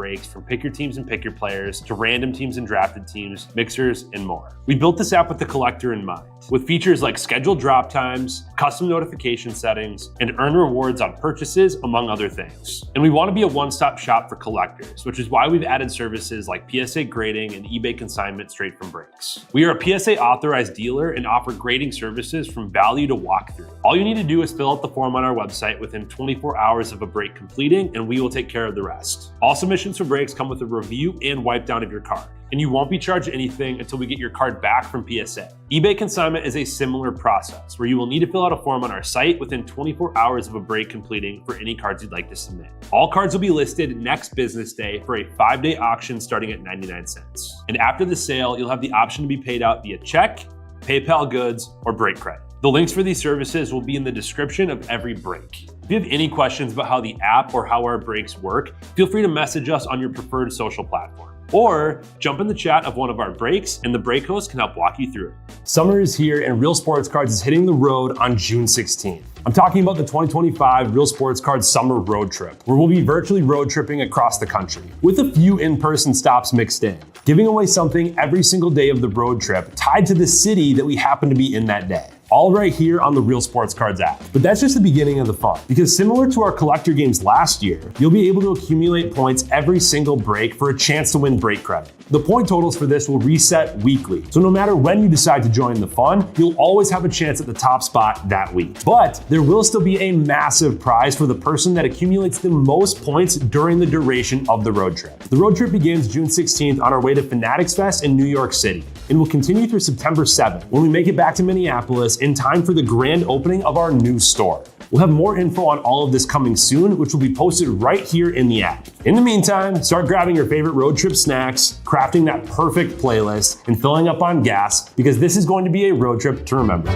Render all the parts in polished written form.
brakes from pick your teams and pick your players to random teams and drafted teams, mixers, and more. We built this app with the collector in mind, with features like scheduled drop times, custom notification settings, and earn rewards on purchases, among other things. And we want to be a one-stop shop for collectors, which is why we've added services like PSA grading and eBay consignment straight from brakes. We are a PSA authorized dealer and offer grading services from value to walkthrough. All you need to do is fill out the form on our website within 24 hours of a brake completing, and we will take care of the rest. All submissions for brakes come with a review and wipe down of your card, and you won't be charged anything until we get your card back from PSA. eBay consignment is a similar process where you will need to fill out a form on our site within 24 hours of a brake completing for any cards you'd like to submit. All cards will be listed next business day for a 5-day auction starting at 99 cents. And after the sale, you'll have the option to be paid out via check, PayPal goods, or brake credit. The links for these services will be in the description of every break. If you have any questions about how the app or how our brakes work, feel free to message us on your preferred social platform. Or jump in the chat of one of our breaks and the break host can help walk you through it. Summer is here and Real Sports Cards is hitting the road on June 16th. I'm talking about the 2025 Real Sports Cards Summer Road Trip, where we'll be virtually road tripping across the country, with a few in-person stops mixed in, giving away something every single day of the road trip tied to the city that we happen to be in that day. All right here on the Real Sports Cards app. But that's just the beginning of the fun, because similar to our collector games last year, you'll be able to accumulate points every single break for a chance to win break credit. The point totals for this will reset weekly, so no matter when you decide to join the fun, you'll always have a chance at the top spot that week. But there will still be a massive prize for the person that accumulates the most points during the duration of the road trip. The road trip begins June 16th on our way to Fanatics Fest in New York City, and will continue through September 7th when we make it back to Minneapolis in time for the grand opening of our new store. We'll have more info on all of this coming soon, which will be posted right here in the app. In the meantime, start grabbing your favorite road trip snacks, crafting that perfect playlist, and filling up on gas, because this is going to be a road trip to remember.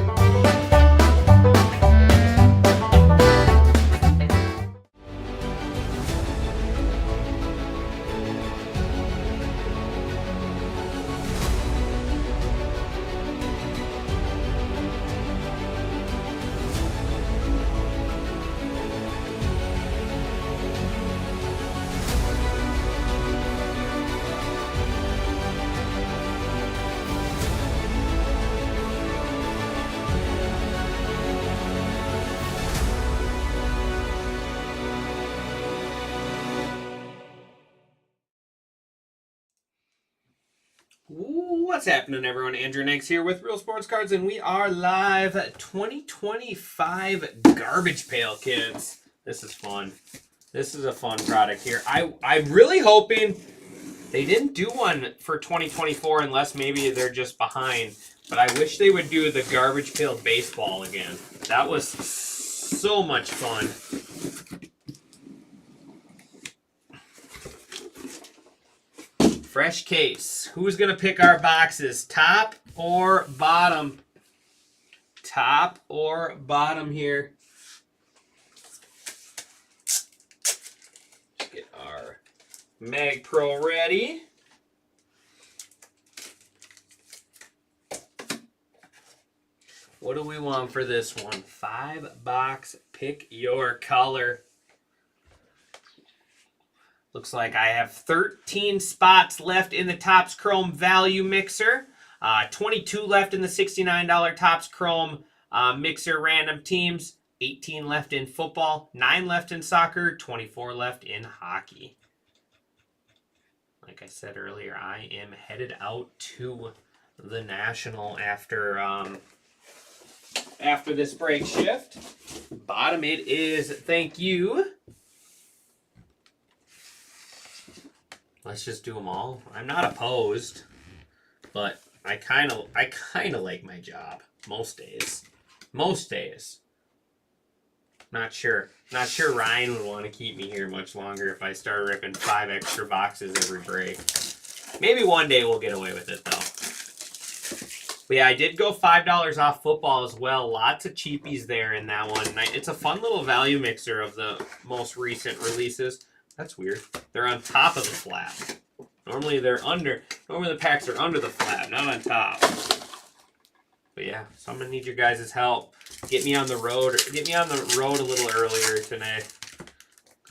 What's happening, everyone? Andrew Nix here with Real Sports Cards, and we are live 2025 Garbage Pail Kids. This is fun. This is a fun product here. I'm really hoping they didn't do one for 2024 unless maybe they're just behind. But I wish they would do the Garbage Pail Baseball again. That was so much fun. Fresh case. Who's going to pick our boxes? Top or bottom? Top or bottom here? Let's get our Mag Pro ready. What do we want for this one? 5-box, pick your color. Looks like I have 13 spots left in the Topps Chrome Value Mixer. 22 left in the $69 Topps Chrome Mixer Random Teams. 18 left in football. 9 left in soccer. 24 left in hockey. Like I said earlier, I am headed out to the National after this break shift. Bottom it is thank you. Let's just do them all. I'm not opposed, but I kind of like my job most days. Most days. Not sure Ryan would want to keep me here much longer if I start ripping 5 extra boxes every break. Maybe one day we'll get away with it though. But yeah, I did go $5 off football as well. Lots of cheapies there in that one. It's a fun little value mixer of the most recent releases. That's weird. They're on top of the flap. Normally the packs are under the flap, not on top. But yeah, so I'm gonna need your guys' help. Get me on the road a little earlier today.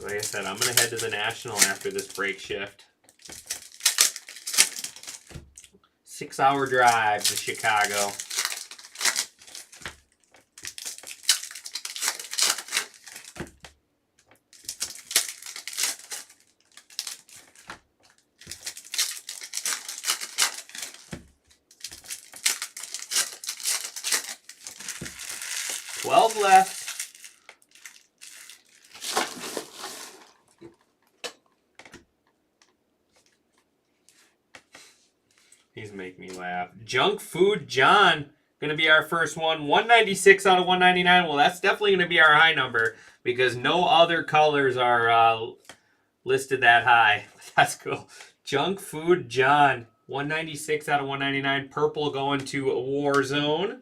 Like I said, I'm going to head to the National after this break shift. 6-hour drive to Chicago. Left. He's making me laugh. Junk Food John, going to be our first one. 196 out of 199. Well, that's definitely going to be our high number because no other colors are listed that high. That's cool. Junk Food John, 196 out of 199. Purple going to Warzone.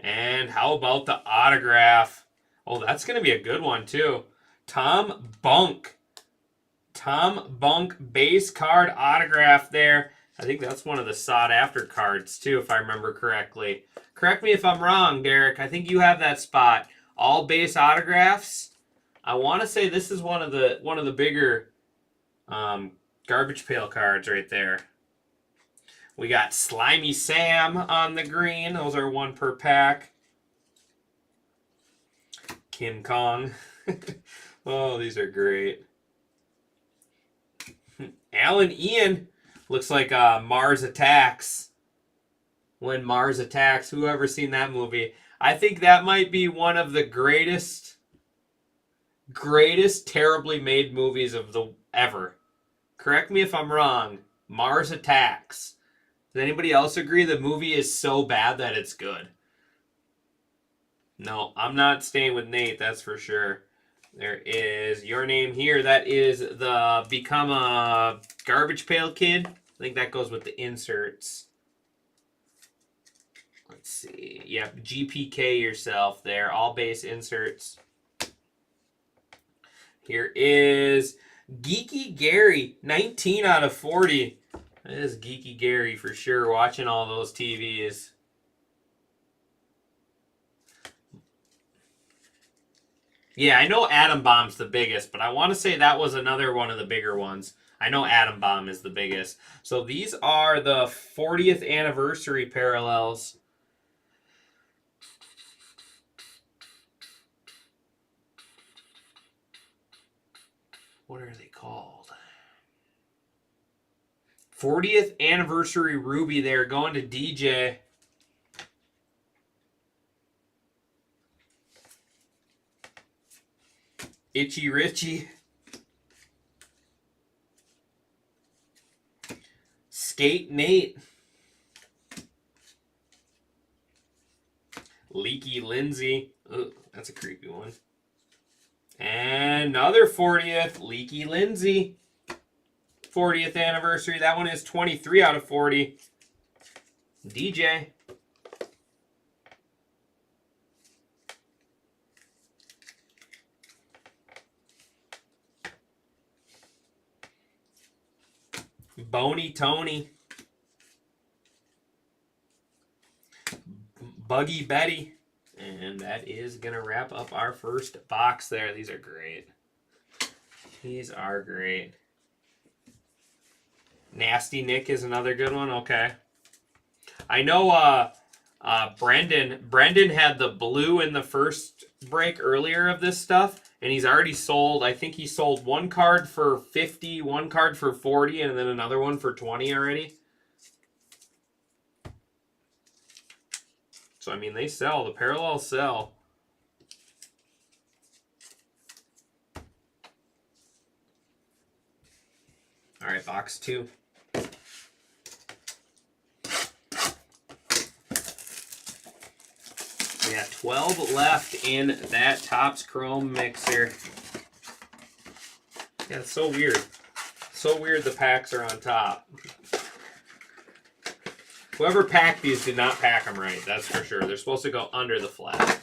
And how about the autograph? Oh, that's going to be a good one, too. Tom Bunk. Tom Bunk base card autograph there. I think that's one of the sought-after cards, too, if I remember correctly. Correct me if I'm wrong, Derek. I think you have that spot. All base autographs. I want to say this is one of the bigger garbage pail cards right there. We got Slimy Sam on the green. Those are 1 per pack. Kim Kong. Oh, these are great. Alan Ian looks like Mars Attacks. When Mars Attacks. Whoever seen that movie? I think that might be one of the greatest terribly made movies of the ever. Correct me if I'm wrong. Mars Attacks. Does anybody else agree the movie is so bad that it's good? No, I'm not staying with Nate, that's for sure. There is your name here. That is the Become a Garbage Pail Kid. I think that goes with the inserts. Let's see. Yep, GPK yourself there. All base inserts. Here is Geeky Gary. 19 out of 40. That is Geeky Gary for sure. Watching all those TVs. Yeah, I know Atom Bomb's the biggest, but I want to say that was another one of the bigger ones. I know Atom Bomb is the biggest. So these are the 40th anniversary parallels. What are they called? 40th anniversary Ruby there, going to DJ. Itchy Richie. Skate Nate. Leaky Lindsay. Ooh, that's a creepy one. And another 40th. Leaky Lindsay. 40th anniversary. That one is 23 out of 40. DJ. Boney Tony. Buggy Betty. And that is going to wrap up our first box there. These are great. These are great. Nasty Nick is another good one. Okay. I know Brendan had the blue in the first break earlier of this stuff. And he's already sold, I think he sold 1 card for 50, 1 card for 40, and then another one for 20 already. So, I mean, they sell. The parallels sell. All right, box 2. We got 12 left in that Topps Chrome mixer. Yeah, it's so weird. So weird the packs are on top. Whoever packed these did not pack them right, that's for sure. They're supposed to go under the flat.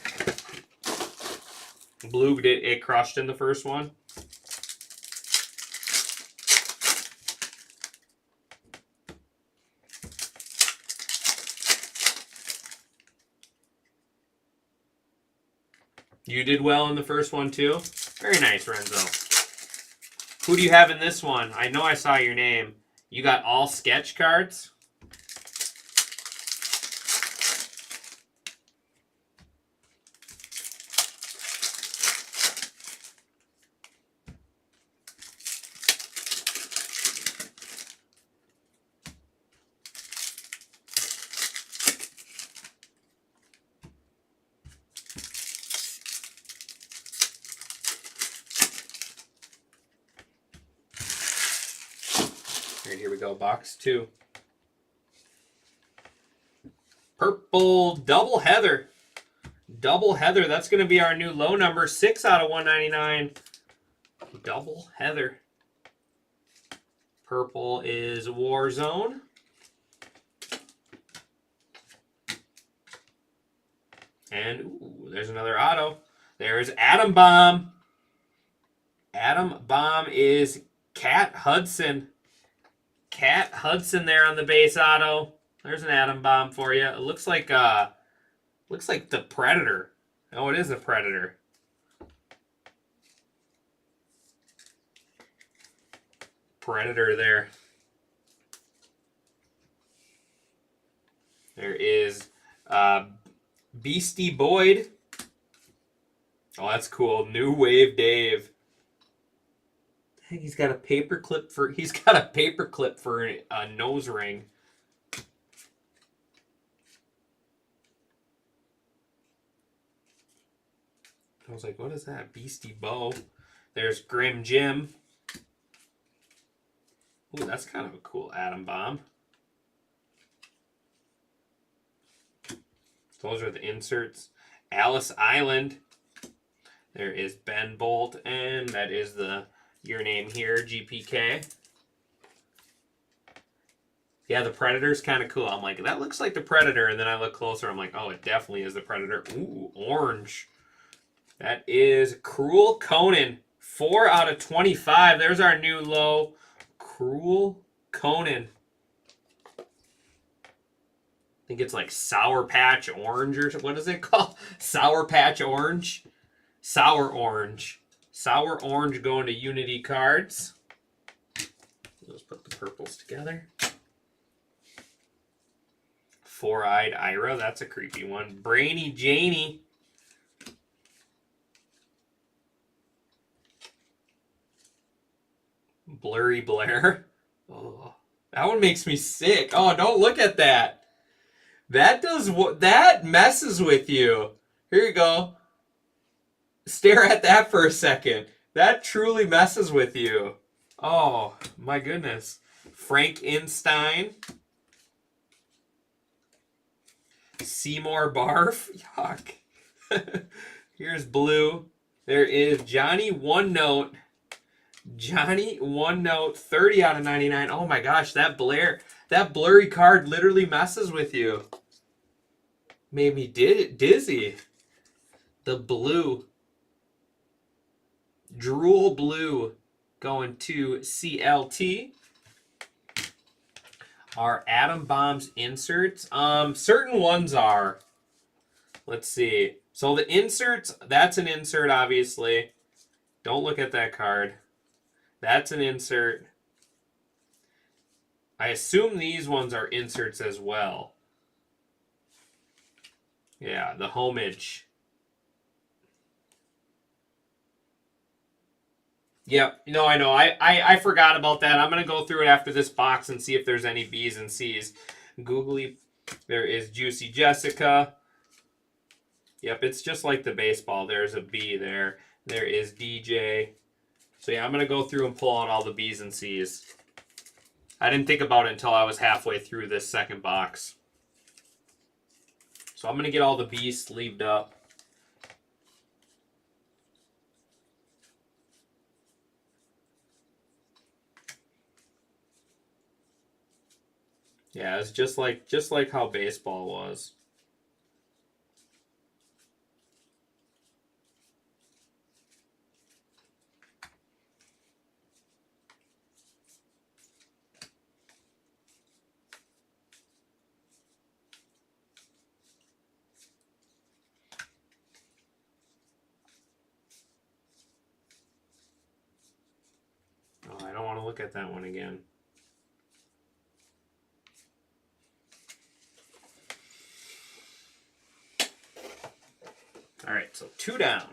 Blue, it crushed in the first one. You did well in the first one too. Very nice, Renzo. Who do you have in this one? I know I saw your name. You got all sketch cards? All right, here we go. Box 2. Purple Double Heather. Double Heather. That's going to be our new low number. 6 out of 199. Double Heather. Purple is Warzone. And ooh, there's another auto. There's Atom Bomb. Atom Bomb is Cat Hudson. Cat Hudson there on the base auto. There's an Atom Bomb for you. It looks like the Predator. Oh, it is a Predator. Predator there. There is Beastie Boyd. Oh, that's cool. New Wave Dave. I think he's got a paperclip for a nose ring. I was like, what is that? Beastie Bo. There's Grim Jim. Ooh, that's kind of a cool Atom Bomb. Those are the inserts. Alice Island. There is Ben Bolt, and that is your name here, GPK. Yeah, the Predator's kind of cool. I'm like, that looks like the Predator, and then I look closer. I'm like, oh, it definitely is the Predator. Ooh, orange. That is Cruel Conan. 4 out of 25. There's our new low. Cruel Conan. I think it's like Sour Patch Orange or what is it called? Sour Patch Orange? Sour Orange. Sour Orange going to Unity cards. Let's put the purples together. Four-Eyed Ira. That's a creepy one. Brainy Janie. Blurry Blair. Oh, that one makes me sick. Oh, don't look at that. That messes with you. Here you go. Stare at that for a second. That truly messes with you. Oh, my goodness. Frankenstein. Seymour Barf. Yuck. Here's blue. There is Johnny One Note. Johnny One Note, 30 out of 99. Oh my gosh, that blurry card literally messes with you. Made me dizzy. The blue. Drool Blue going to CLT. Our Atom Bombs inserts. Certain ones are. Let's see. So the inserts, that's an insert, obviously. Don't look at that card. That's an insert. I assume these ones are inserts as well. Yeah, the homage. Yep. No, I know. I forgot about that. I'm going to go through it after this box and see if there's any B's and C's. Googly. There is Juicy Jessica. Yep, it's just like the baseball. There's a B there. There is DJ. So yeah, I'm going to go through and pull out all the B's and C's. I didn't think about it until I was halfway through this second box. So I'm going to get all the B's sleeved up. Yeah, it's just like how baseball was. look at that one again. All right, so 2 down.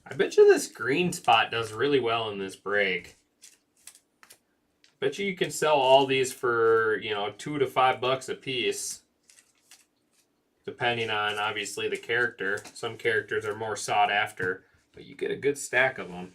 I bet you this green spot does really well in this break. Bet you can sell all these for, you know, $2 to $5 a piece. Depending on, obviously, the character. Some characters are more sought after, but you get a good stack of them.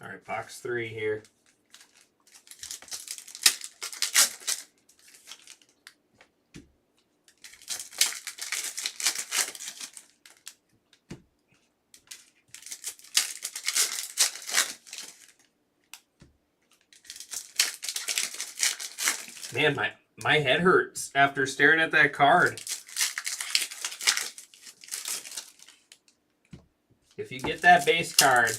All right, box 3 here. Man, my head hurts after staring at that card. If you get that base card,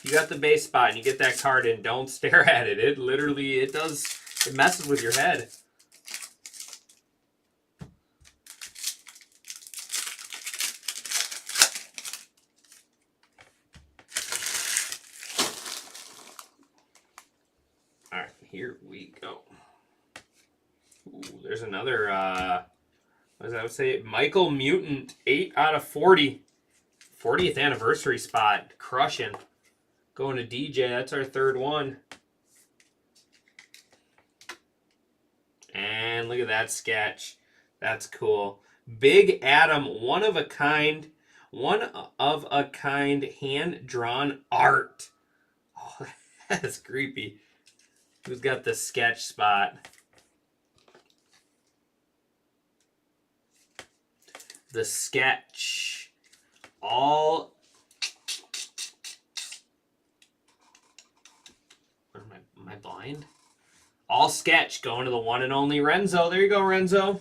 you got the base spot and you get that card in, don't stare at it. It literally, it messes with your head. All right, here we go. Ooh, there's another, what does that say? Michael Mutant, 8 out of 40. 40th anniversary spot, crushing. Going to DJ, that's our 3rd one. And look at that sketch. That's cool. Big Adam, one of a kind hand-drawn art. Oh, that's creepy. Who's got the sketch spot? The sketch. All... Am I blind? All sketch going to the one and only Renzo. There you go, Renzo.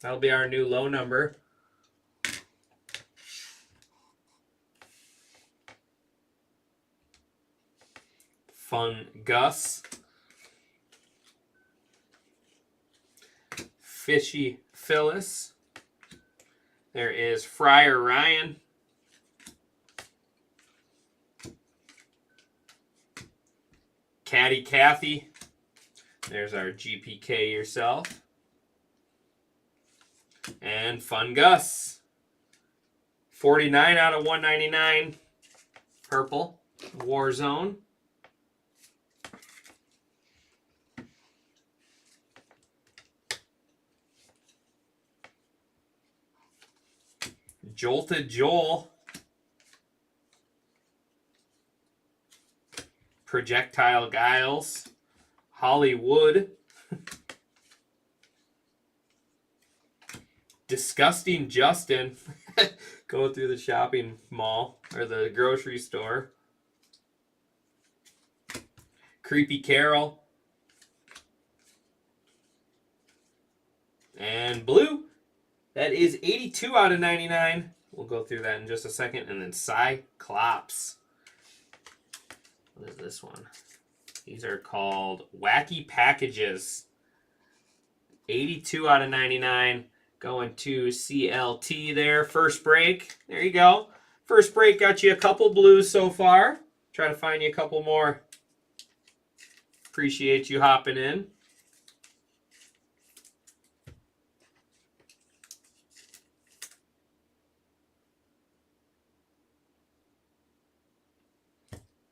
That'll be our new low number. Fun Gus. Fishy Phyllis. There is Friar Ryan. Caddy Kathy. There's our GPK yourself. And Fun Gus. 49 out of 199. Purple. Warzone. Jolted Joel. Projectile Giles. Hollywood. Disgusting Justin. Going through the shopping mall or the grocery store. Creepy Carol. And blue. That is 82 out of 99. We'll go through that in just a second. And then Cyclops. What is this one? These are called Wacky Packages. 82 out of 99. Going to CLT there. First break. There you go. First break got you a couple blues so far. Try to find you a couple more. Appreciate you hopping in.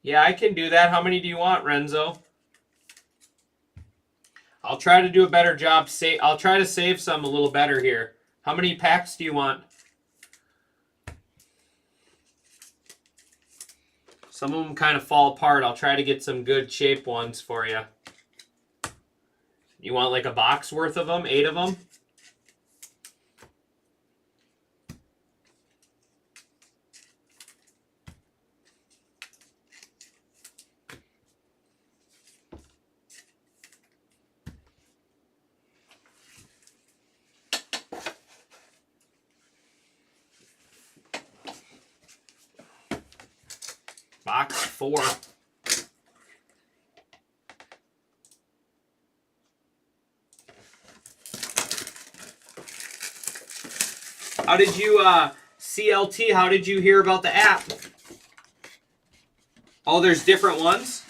Yeah, I can do that. How many do you want, Renzo? I'll try to do a better job. I'll try to save some a little better here. How many packs do you want? Some of them kind of fall apart. I'll try to get some good shape ones for you. You want like a box worth of them? 8 of them? Box 4. How did you, CLT, how did you hear about the app? Oh, there's different ones?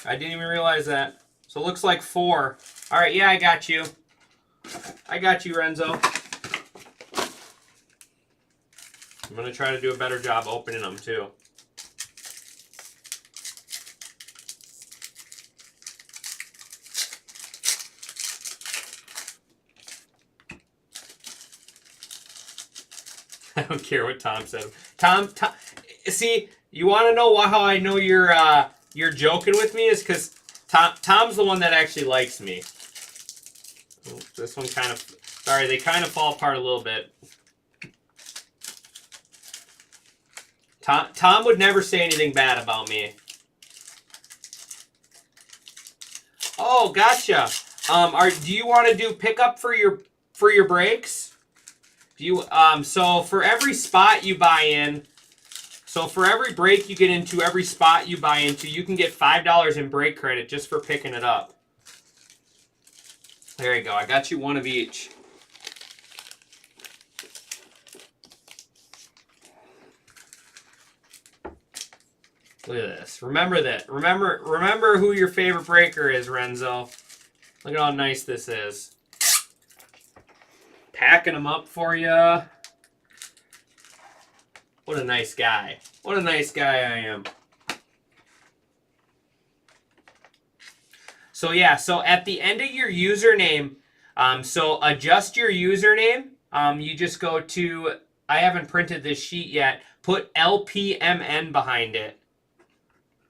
I didn't even realize that. So it looks like 4. All right, yeah, I got you. I got you, Renzo. I'm going to try to do a better job opening them, too. I don't care what Tom said. Tom, see, you want to know how I know you're joking with me is because Tom's the one that actually likes me. Oh, this one kind of, sorry, they kind of fall apart a little bit. Tom would never say anything bad about me. Oh, gotcha. Do you want to do pickup for your breaks? Do you so for every spot you buy in, so for every break you get into, every spot you buy into, you can get $5 in break credit just for picking it up. There you go. I got you one of each. Look at this. Remember that. Remember who your favorite breaker is, Renzo. Look at how nice this is. Packing them up for you. What a nice guy. What a nice guy I am. So yeah, so at the end of your username, so adjust your username. You just go to, I haven't printed this sheet yet, put LPMN behind it.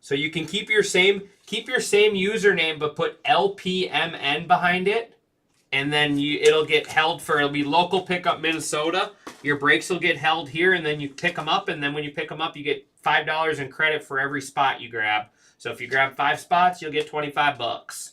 So you can keep your same username, but put LPMN behind it. And then it'll get held it'll be local pickup Minnesota. Your breaks will get held here, and then you pick them up. And then when you pick them up, you get $5 in credit for every spot you grab. So if you grab 5 spots, you'll get 25 bucks.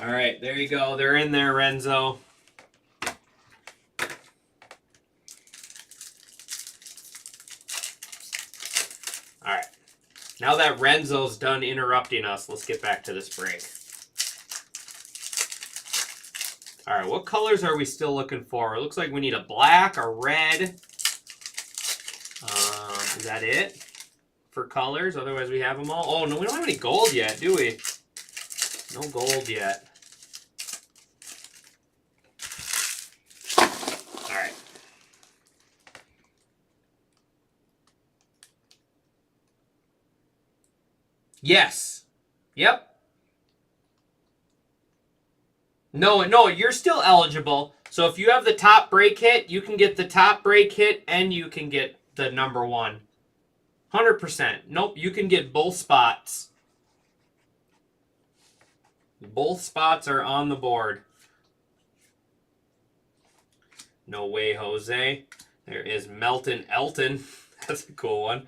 All right, there you go. They're in there, Renzo. All right. Now that Renzo's done interrupting us, let's get back to this break. All right, what colors are we still looking for? It looks like we need a black, a red. Is that it for colors? Otherwise, we have them all. Oh, no, we don't have any gold yet, do we? No gold yet. All right. Yes. Yep. No, you're still eligible. So if you have the top break hit, you can get the top break hit and you can get the number 1. 100%. Nope, you can get both spots. Both spots are on the board. No way, Jose. There is Melton Elton. That's a cool one.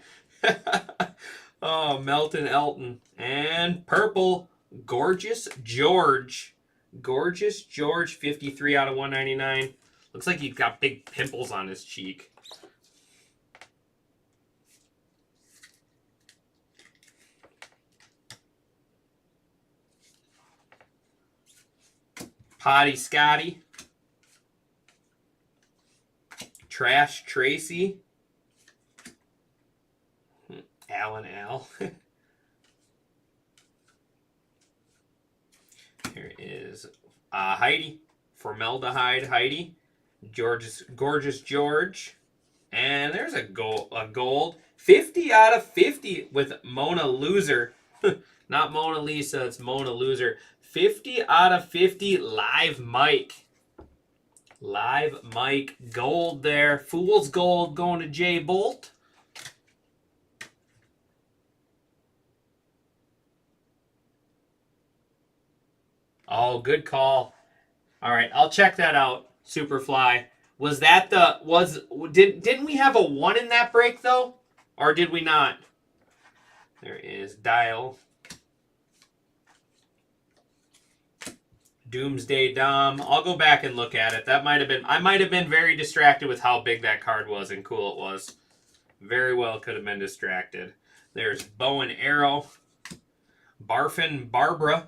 Oh, Melton Elton. And purple, Gorgeous George. Gorgeous George, 53 out of 199. Looks like he's got big pimples on his cheek. Potty Scotty. Trash Tracy. Alan Al. Here is Heidi. Formaldehyde Heidi. Gorgeous George. And there's a gold. 50 out of 50 with Mona Loser. Not Mona Lisa, it's Mona Loser. 50 out of 50 Live Mike. Live Mike gold there. Fool's gold going to Jay Bolt. Oh, good call. All right, I'll check that out. Superfly. Was that didn't we have a 1 in that break though? Or did we not? There is Dial. Doomsday Dom. I'll go back and look at it. That might have been I might have been very distracted with how big that card was and cool it was. Very well could have been distracted. There's Bow and Arrow. Barfin Barbara.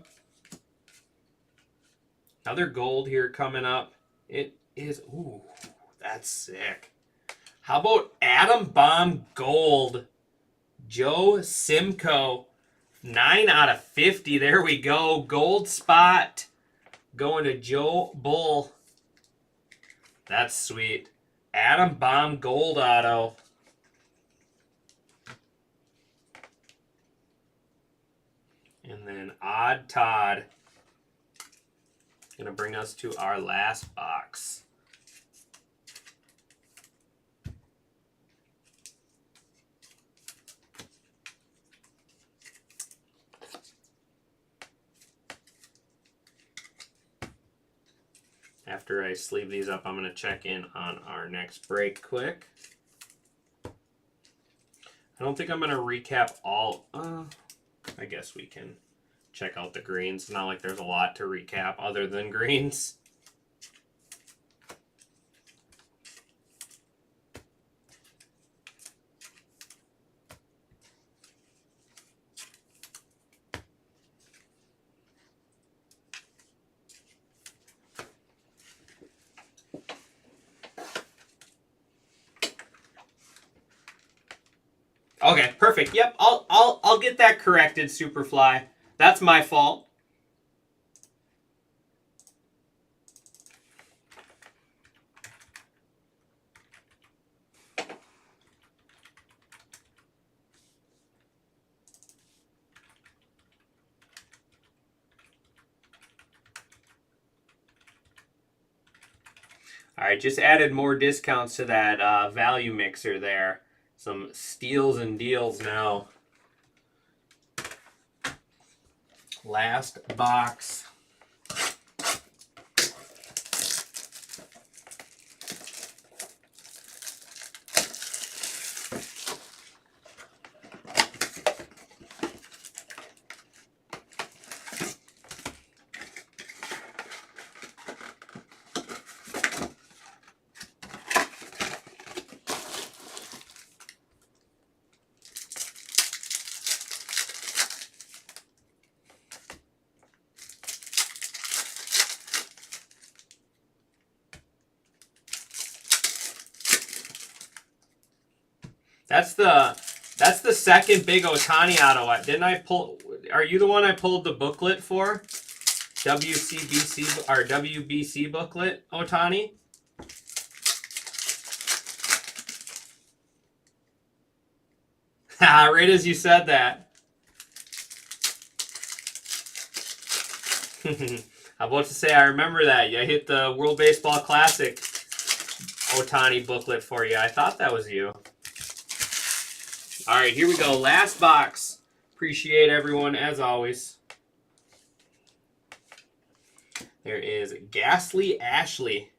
Another gold here coming up. It is, ooh, that's sick. How about Atom Bomb Gold? Joe Simcoe. 9 out of 50. There we go. Gold spot going to Joe Bull. That's sweet. Atom Bomb Gold auto. And then Odd Todd. Going to bring us to our last box. After I sleeve these up, I'm going to check in on our next break quick. I don't think I'm going to recap all. I guess we can check out the greens. It's not like there's a lot to recap other than greens. Okay, perfect. Yep, I'll get that corrected, Superfly. That's my fault. All right, just added more discounts to that value mixer there. Some steals and deals now. Last box. That's the second big Ohtani auto. Didn't I pull? Are you the one I pulled the booklet for? WCBC or WBC booklet, Ohtani? Right as you said that. I'm about to say I remember that. You hit the World Baseball Classic Ohtani booklet for you. I thought that was you. All right, here we go. Last box. Appreciate everyone, as always. There is Ghastly Ashley.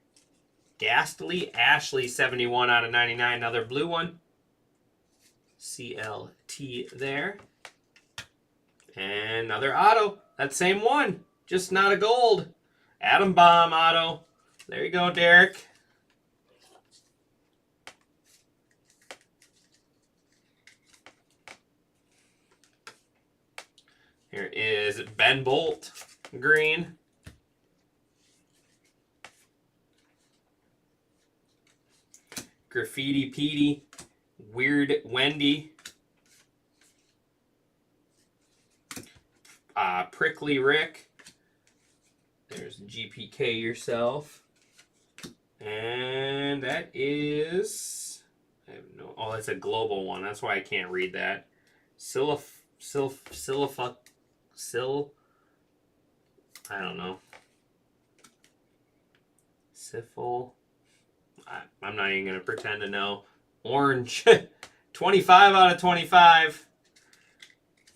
Ghastly Ashley, 71 out of 99. Another blue one. CLT there. And another auto. That same one, just not a gold. Atom Bomb auto. There you go, Derek. Here is Ben Bolt, green. Graffiti Petey, Weird Wendy, Prickly Rick. There's GPK yourself. And that is, I have no, oh, that's a global one. That's why I can't read that. I don't know. Syphil. I'm not even going to pretend to know. Orange. 25 out of 25.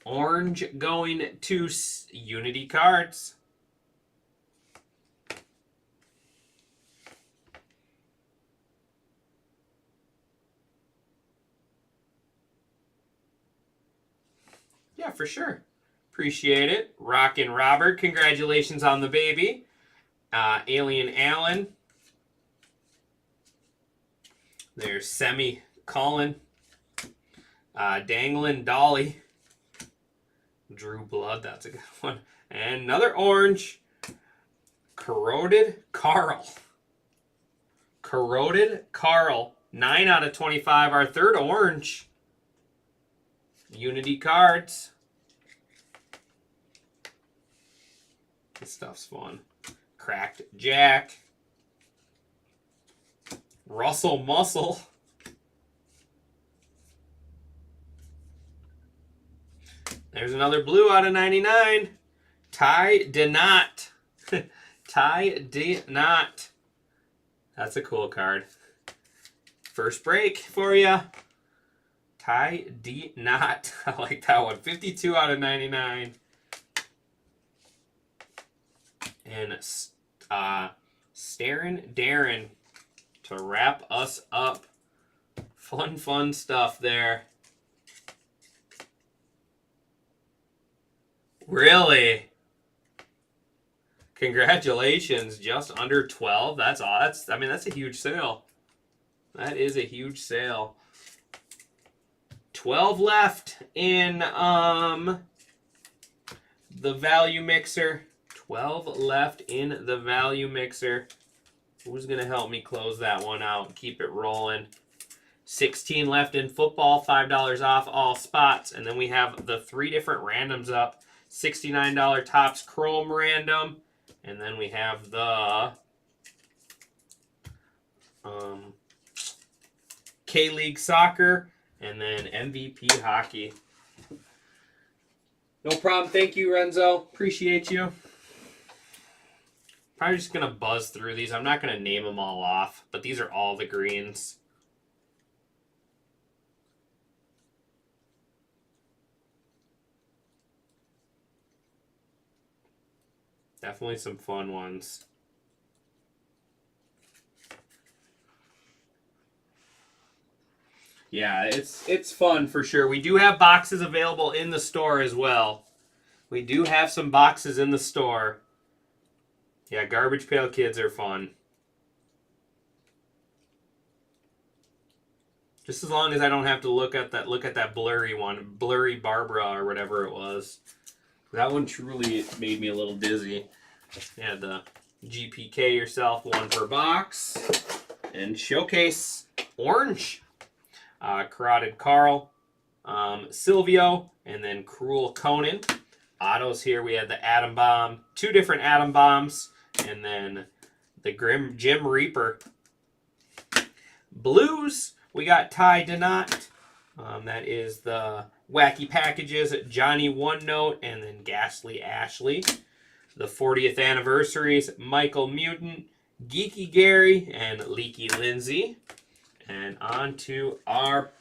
Orange going to Unity Cards. Yeah, for sure. Appreciate it. Rockin' Robert, congratulations on the baby. Alien Allen. There's Semi Colin. Danglin Dolly. Drew Blood, that's a good one. And another orange. Corroded Carl. Corroded Carl. 9 out of 25. Our third orange. Unity Cards. This stuff's fun. Cracked Jack. Russell Muscle. There's another blue out of 99. Ty Denot. Ty Denot. That's a cool card. First break for you. Ty Denot. I like that one. 52 out of 99. And Starin' Darren to wrap us up. Fun stuff there. Really? Congratulations. Just under 12. That's I mean, that's a huge sale. That is a huge sale. 12 left in the value mixer. 12 left in the value mixer. Who's going to help me close that one out? Keep it rolling. 16 left in football. $5 off all spots. And then we have the 3 different randoms up. $69 Topps Chrome random. And then we have the K-League Soccer. And then MVP Hockey. No problem. Thank you, Renzo. Appreciate you. Probably just going to buzz through these. I'm not going to name them all off, but these are all the greens. Definitely some fun ones. Yeah, it's fun for sure. We do have boxes available in the store as well. We do have some boxes in the store. Yeah, Garbage Pail Kids are fun. Just as long as I don't have to look at that blurry one, Blurry Barbara or whatever it was. That one truly made me a little dizzy. You had the GPK yourself, 1 per box. And Showcase Orange. Carotid Carl. Silvio. And then Cruel Conan. Autos here, we had the Atom Bomb. 2 different Atom Bombs. And then the Grim Jim Reaper. Blues, we got Ty Denot. That is the Wacky Packages, Johnny One Note, and then Ghastly Ashley. The 40th Anniversaries, Michael Mutant, Geeky Gary, and Leaky Lindsay. And on to our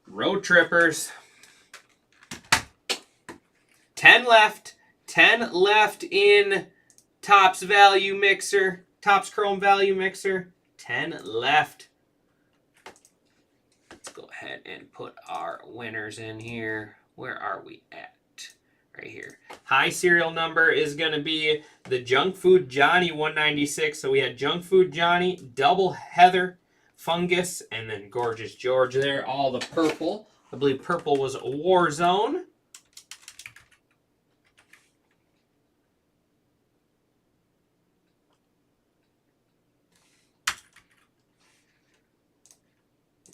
Road Trippers. 10 left. 10 left in Topps Value Mixer. Topps Chrome Value Mixer. 10 left. Let's go ahead and put our winners in here. Where are we at? Right here. High serial number is going to be the Junk Food Johnny 196. So we had Junk Food Johnny, Double Heather, Fungus, and then Gorgeous George there. All the purple. I believe purple was Warzone.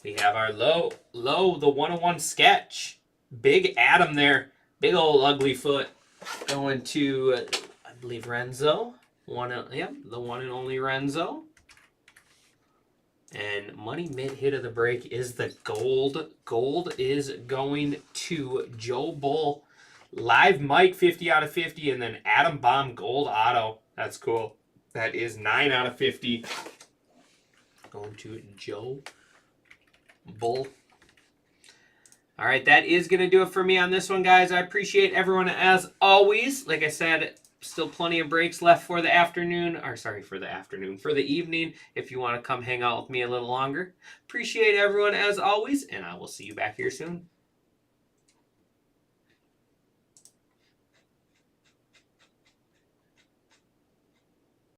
We have our low, the 101 sketch. Big Adam there. Big old ugly foot. Going to, I believe, Renzo. The one and only Renzo. And money mid hit of the break is the gold. Gold is going to Joe Bull. Live Mike 50 out of 50. And then Adam Bomb gold auto. That's cool. That is 9 out of 50. Going to Joe Bull. All right, that is going to do it for me on this one, guys. I appreciate everyone as always. Like I said, still plenty of breaks left for the afternoon. Or sorry, for the evening. If you want to come hang out with me a little longer. Appreciate everyone as always, and I will see you back here soon.